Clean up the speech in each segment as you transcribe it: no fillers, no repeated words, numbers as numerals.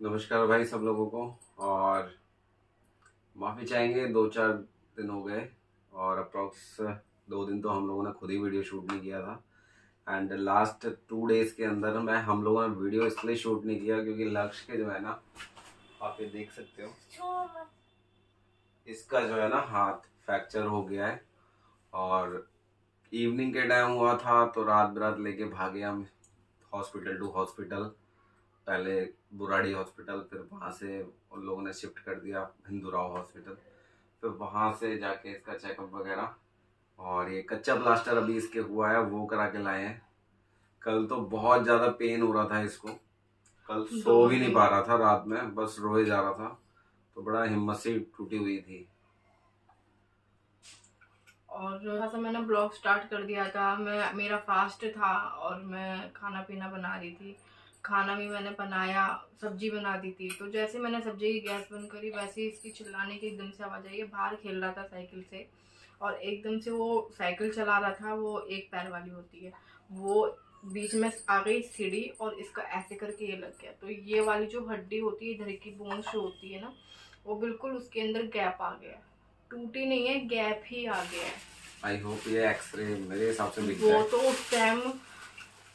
नमस्कार भाई सब लोगों को। और माफ़ी चाहेंगे, 2-4 दिन हो गए और अप्रॉक्स 2 दिन तो हम लोगों ने खुद ही वीडियो शूट नहीं किया था। एंड लास्ट 2 डेज़ के अंदर मैं हम लोगों ने वीडियो इसलिए शूट नहीं किया क्योंकि लक्ष्य के जो है ना, आप ये देख सकते हो, इसका जो है ना हाथ फ्रैक्चर हो गया है। और इवनिंग के टाइम हुआ था तो रात बरात लेके भागे हम हॉस्पिटल टू हॉस्पिटल। पहले बुराड़ी हॉस्पिटल, फिर वहाँ से उन लोगों ने शिफ्ट कर दिया हिंदूराव हॉस्पिटल। फिर वहाँ से जाके इसका चेकअप वगैरह, और ये कच्चा प्लास्टर अभी इसके हुआ है वो करा के लाए हैं। कल तो बहुत ज़्यादा पेन हो रहा था इसको, कल सो भी नहीं पा रहा था, रात में बस रोए जा रहा था, तो बड़ा हिम्मत से टूटी हुई थी। और थोड़ा सा मैंने ब्लॉग स्टार्ट कर दिया था। मेरा फास्ट था और मैं खाना पीना बना रही थी। खाना भी मैंने बनाया, सब्जी बना दी थी। तो जैसे मैंने सब्जी की गैस बंद करी वैसे ही इसकी चिल्लाने की एकदम से आवाज़ आई है। बाहर खेल रहा था साइकिल से और एकदम से वो साइकिल चला रहा था, वो एक पैर वाली होती है, वो बीच में आ गई सीढ़ी और इसका ऐसे करके ये लग गया। तो ये वाली जो हड्डी होती है इधर की, बोन्स जो होती है ना, वो बिल्कुल उसके अंदर गैप आ गया। टूटी नहीं है, गैप ही आ गया है। आई होप ये एक्सरे मेरे हिसाब से दिख वो जाए। तो उस टाइम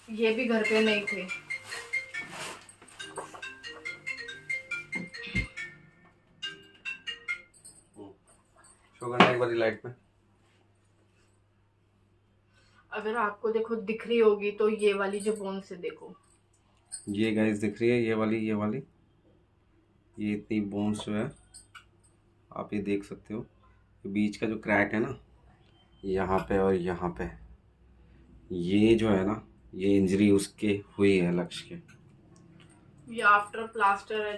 ये भी घर पे नहीं थे। शो करना एक बारी लाइट में। अगर आपको देखो दिख रही होगी तो ये वाली जो बोन से देखो, ये गाइस दिख रही है, ये वाली ये इतनी बोन्स जो है, आप ये देख सकते हो। ये बीच का जो क्रैक है ना, यहाँ पे और यहाँ पे, ये जो है ना, ये इंजरी उसके हुई है लक्ष्य के। ये आफ्टर प्लास्टर है।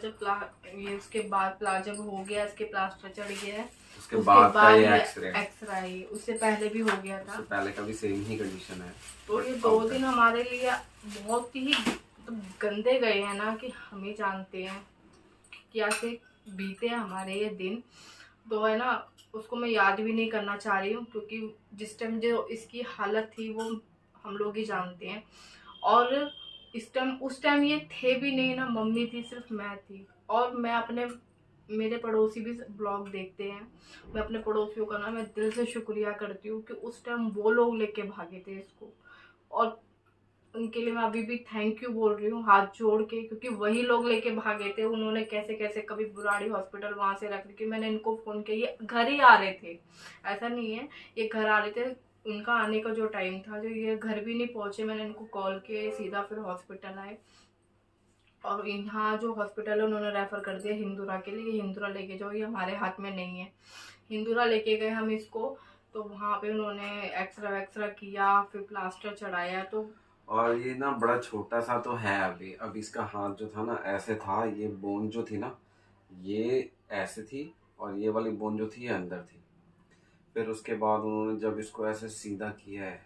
ये उसके बाद जब हो गया, इसके प्लास्टर चढ़ गया है, उसके उसके बाद का बाद ये ये एक्सरे, एक्सरा है। उससे पहले भी हो गया था। उससे पहले का भी सेम ही कंडीशन है। तो ये 2 दिन हमारे लिए बहुत ही मतलब गंदे गए हैं ना, कि हम ही जानते हैं क्या से बीते हमारे ये दिन। तो है ना, उसको मैं याद भी नहीं करना चाह रही हूँ क्योंकि जिस टाइम जो इसकी हालत थी वो हम लोग ही जानते हैं। और उस टाइम ये थे भी नहीं ना, मम्मी थी, सिर्फ मैं थी। और मैं अपने मेरे पड़ोसी भी ब्लॉग देखते हैं। मैं अपने पड़ोसियों का ना मैं दिल से शुक्रिया करती हूँ कि उस टाइम वो लोग लेके भागे थे इसको। और उनके लिए मैं अभी भी थैंक यू बोल रही हूँ हाथ जोड़ के, क्योंकि वही लोग लेके भागे थे। उन्होंने कैसे कैसे, कभी बुराड़ी हॉस्पिटल वहां से रख के मैंने इनको फोन किया, ये घर ही आ रहे थे, ऐसा नहीं है, ये घर आ रहे थे। उनका आने का जो टाइम था, जो ये घर भी नहीं पहुंचे, मैंने इनको कॉल किए, सीधा फिर हॉस्पिटल आए। और यहाँ जो हॉस्पिटल है उन्होंने रेफर कर दिया हिंदूरा के लिए, हिंदूरा लेके जाओ, ये हमारे हाथ में नहीं है। हिंदूरा लेके गए हम इसको, तो वहाँ पे उन्होंने एक्सरा वैक्सरा किया, फिर प्लास्टर चढ़ाया। तो और ये ना बड़ा छोटा सा तो है अभी। अब इसका हाथ जो था ना ऐसे था, ये बोन जो थी ना ये ऐसे थी, और ये वाली बोन जो थी ये अंदर थी। फिर उसके बाद उन्होंने जब इसको ऐसे सीधा किया है,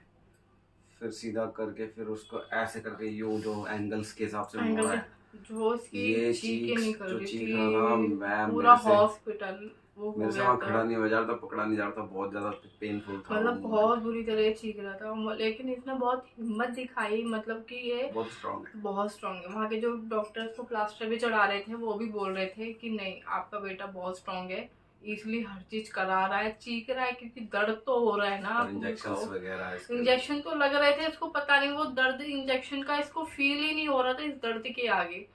फिर सीधा करके फिर उसको ऐसे करके यू जो एंगल्स के हिसाब से एंगल मोड़ा के है। जो उसकी ये चीखें निकल जो रही चीख रहा था, थी, मैं पूरा मेरे से हॉस्पिटल वो हो मेरे से गया वहाँ था। खड़ा नहीं हो जा रहा था, पकड़ा नहीं जा रहा था, बहुत ज़्यादा पेनफुल था वो मतलब मोमेंट। बहुत बुरी तरह चीख रहा था, लेकिन इसने बहुत हिम्मत दिखाई, मतलब कि ये बहुत स्ट्रांग है। बहुत स्ट्रांग है। वहाँ के जो डॉक्टर्स को प्लास्टर भी चढ़ा रहे थे वो भी बोल रहे थे कि नहीं, आपका बेटा बहुत स्ट्रांग है, इसलिए हर चीज करा रहा है, चीख रहा है, क्योंकि दर्द तो हो रहा है ना। और आप इंजेक्शन बताओ, वगैरह इसके लिए। इंजेक्शन तो लग रहे थे इसको, पता नहीं वो दर्द इंजेक्शन का इसको फील ही नहीं हो रहा था इस दर्द के आगे।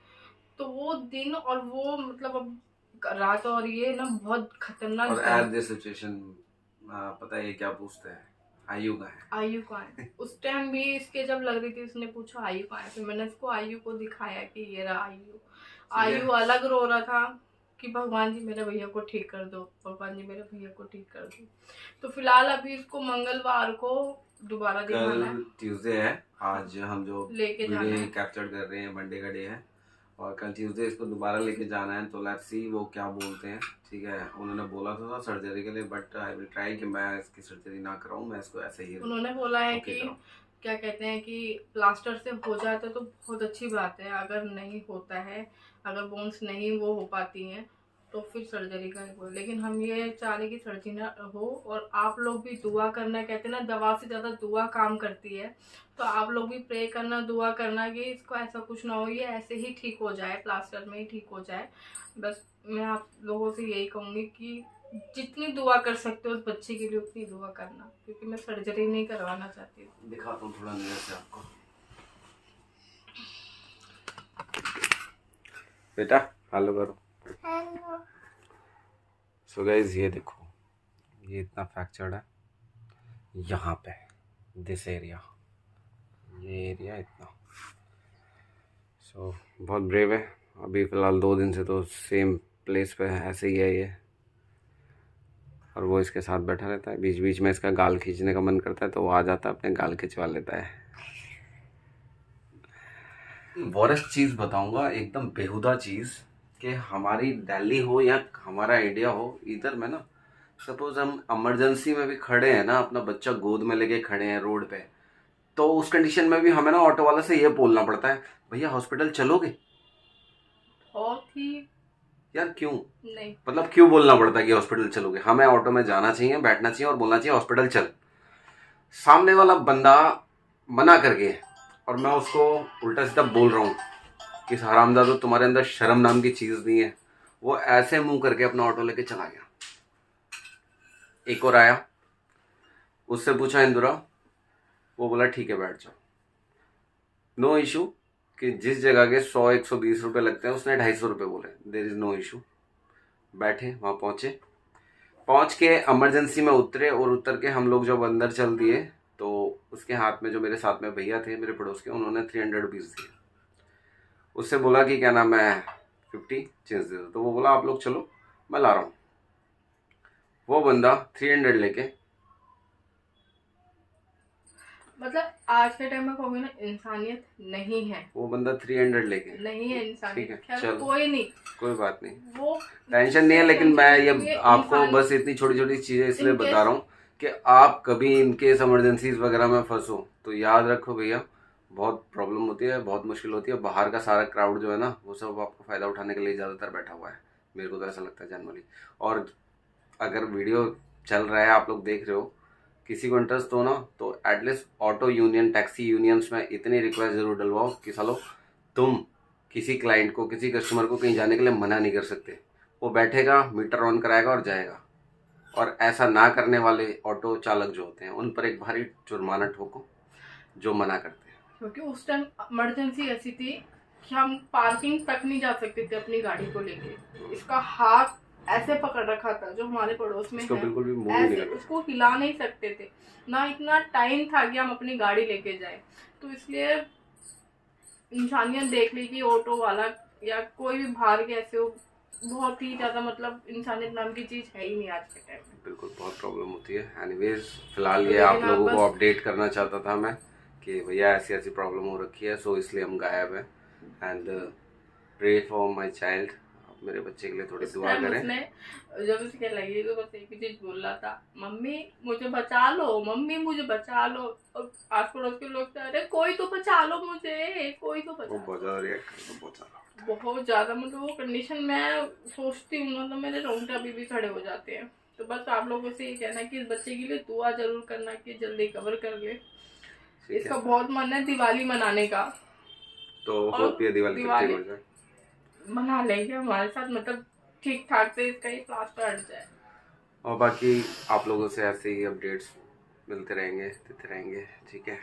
तो वो दिन और वो मतलब अब रात, और ये ना बहुत खतरनाक और दिन। एट दिस सिचुएशन पता है ये क्या पूछते हैं, आयु का है। आयु कहाँ है? उस टाइम भी इसके जब लग रही थी उसने पूछा आयु कहाँ है, फिर मैंने इसको आयु को दिखाया कि ये रहा आयु। ठीक है। आयु अलग रो रहा था कि भगवान जी मेरे भैया को ठीक कर दो, भगवान जी मेरे भैया को ठीक कर दो। तो फिलहाल अभी इसको मंगलवार को दोबारा दिखाना है, कल ट्यूसडे है, आज हम जो लेके जाना वीडियो है। कैप्चर कर रहे हैं मंडे का डे है, और कल ट्यूसडे इसको दोबारा लेके जाना है। तो लेट्स सी वो क्या बोलते हैं। ठीक है, उन्होंने बोला था सर्जरी के लिए, बट आई विल ट्राई कि मैं इसकी सर्जरी ना कराऊं, मैं इसको ऐसे ही उन्होंने बोला है ओके कि कराऊं। क्या कहते हैं कि प्लास्टर से हो जाता तो बहुत अच्छी बात है, अगर नहीं होता है, अगर बोन्स नहीं वो हो पाती हैं तो फिर सर्जरी का वो। लेकिन हम ये चाह रहे कि सर्जरी ना हो, और आप लोग भी दुआ करना, कहते हैं ना दवा से ज़्यादा दुआ काम करती है, तो आप लोग भी प्रे करना, दुआ करना कि इसको ऐसा कुछ ना हो, ये ऐसे ही ठीक हो जाए, प्लास्टर में ही ठीक हो जाए। बस मैं आप लोगों से यही कहूँगी कि जितनी दुआ कर सकते हो उस बच्चे के लिए उतनी दुआ करना, क्योंकि मैं सर्जरी नहीं करवाना चाहती हूँ। दिखाता हूँ थोड़ा नियर से आपको। बेटा हेलो करो। हेलो। सो गाइस ये देखो, ये इतना फ्रैक्चर्ड है यहाँ पे, दिस एरिया, ये एरिया इतना। सो बहुत ब्रेव है। अभी फ़िलहाल 2 दिन से तो सेम प्लेस पे ऐसे ही है ये, और वो इसके साथ बैठा रहता है। बीच बीच में इसका गाल खींचने का मन करता है तो वो आ जाता है, अपने गाल खिंचवा लेता है। वर्स्ट चीज़ बताऊंगा, एकदम बेहुदा चीज़, कि हमारी दिल्ली हो या हमारा इंडिया हो, इधर में ना सपोज हम इमरजेंसी में भी खड़े हैं ना, अपना बच्चा गोद में लेके खड़े हैं रोड पे, तो उस कंडीशन में भी हमें ना ऑटो वाले से ये बोलना पड़ता है, भैया हॉस्पिटल चलोगे? बहुत ही यार क्यों? नहीं, मतलब क्यों बोलना पड़ता है कि हॉस्पिटल चलोगे? हमें ऑटो में जाना चाहिए, बैठना चाहिए और बोलना चाहिए हॉस्पिटल चल। सामने वाला बंदा मना कर गया और मैं उसको उल्टा सीधा बोल रहा हूँ कि हरामजादा तुम्हारे अंदर शर्म नाम की चीज़ नहीं है। वो ऐसे मुंह करके अपना ऑटो लेके चला गया। एक और आया, उससे पूछा इंदिरा, वो बोला ठीक है बैठ जाओ, नो इशू, कि जिस जगह के 100-120 रुपये लगते हैं उसने 250 रुपये बोले, देयर इज़ नो इशू। बैठे वहाँ पहुँच के इमरजेंसी में उतरे, और उतर के हम लोग जब अंदर चल दिए तो उसके हाथ में, जो मेरे साथ में भैया थे मेरे पड़ोस के, उन्होंने 300 रुपीज़ दिए। उससे बोला कि क्या नाम है 50 चेंज दे दो, तो वो बोला आप लोग चलो मैं ला रहा हूँ। वो बंदा 300 लेके, मतलब आज के टाइम में कहूँगी ना, इंसानियत नहीं है। वो बंदा 300 लेके नहीं है इंसानियत। ठीक है चलो कोई नहीं, कोई बात नहीं, वो टेंशन नहीं है। लेकिन मैं ये आपको बस इतनी छोटी छोटी चीज़ें इसलिए बता रहा हूँ कि आप कभी इनकेस इमरजेंसीज वगैरह में फंसो तो याद रखो भैया, बहुत प्रॉब्लम होती है, बहुत मुश्किल होती है। बाहर का सारा क्राउड जो है ना, वो सब आपको फ़ायदा उठाने के लिए ज़्यादातर बैठा हुआ है, मेरे को तो ऐसा लगता है जनरली। और अगर वीडियो चल रहा है, आप लोग देख रहे हो, किसी को इंटरेस्ट हो ना, तो at least auto union, taxi unions में इतनी रिक्वेस्ट ज़रूर डलवाओ कि सालो तुम किसी क्लाइंट को, किसी कस्टमर को कहीं जाने के लिए मना नहीं कर सकते। वो बैठेगा, मीटर ऑन कराएगा और जाएगा। और ऐसा ना करने वाले ऑटो चालक जो होते हैं उन पर एक भारी जुर्माना ठोको, जो मना करते हैं। क्योंकि उस टाइम इमरजेंसी ऐसी थी कि हम पार्किंग तक नहीं जा सकते थे अपनी गाड़ी को लेके। इसका हाथ ऐसे पकड़ रखा था जो हमारे पड़ोस में है, बिल्कुल भी ऐसे उसको हिला नहीं सकते थे, ना इतना टाइम था कि हम अपनी गाड़ी लेके जाए। तो इसलिए इंसानियत देख ली कि ऑटो वाला या कोई भी बाहर के ऐसे हो, बहुत ही ज़्यादा, मतलब इंसानियत नाम की चीज़ है ही नहीं आज के टाइम में। बिल्कुल बहुत प्रॉब्लम होती है। एनीवेज फिलहाल ये आप लोगों को अपडेट करना चाहता था मैं कि भैया ऐसी ऐसी प्रॉब्लम हो रखी है, सो इसलिए हम गायब हैं। And pray for my child, आप मेरे बच्चे के लिए थोड़ी दुआ करें। उसने जब उसे क्या लगी तो बस एक ही चीज बोल रहा था, मम्मी मुझे बचा लो, मम्मी मुझे बचा लो। और आस पड़ोस के लोग अरे कोई तो बचा लो मुझे, कोई तो बचा लो। बहुत ज़्यादा रिएक्ट करता, बहुत ज़्यादा, मतलब वो कंडीशन मैं सोचती हूँ ना तो मेरे रोंगटे अभी भी खड़े हो जाते हैं। तो बस आप लोगों से ये कहना है कि इस बच्चे के लिए दुआ जरूर करना कि जल्दी कवर कर ले। इसका बहुत मन है दिवाली मनाने का, तो होप ये दिवाली मना लेंगे हमारे साथ, मतलब ठीक ठाक से इसका ही प्लास्टर हट जाए। और बाकी आप लोगों से ऐसे ही अपडेट्स मिलते रहेंगे, देते रहेंगे, ठीक है।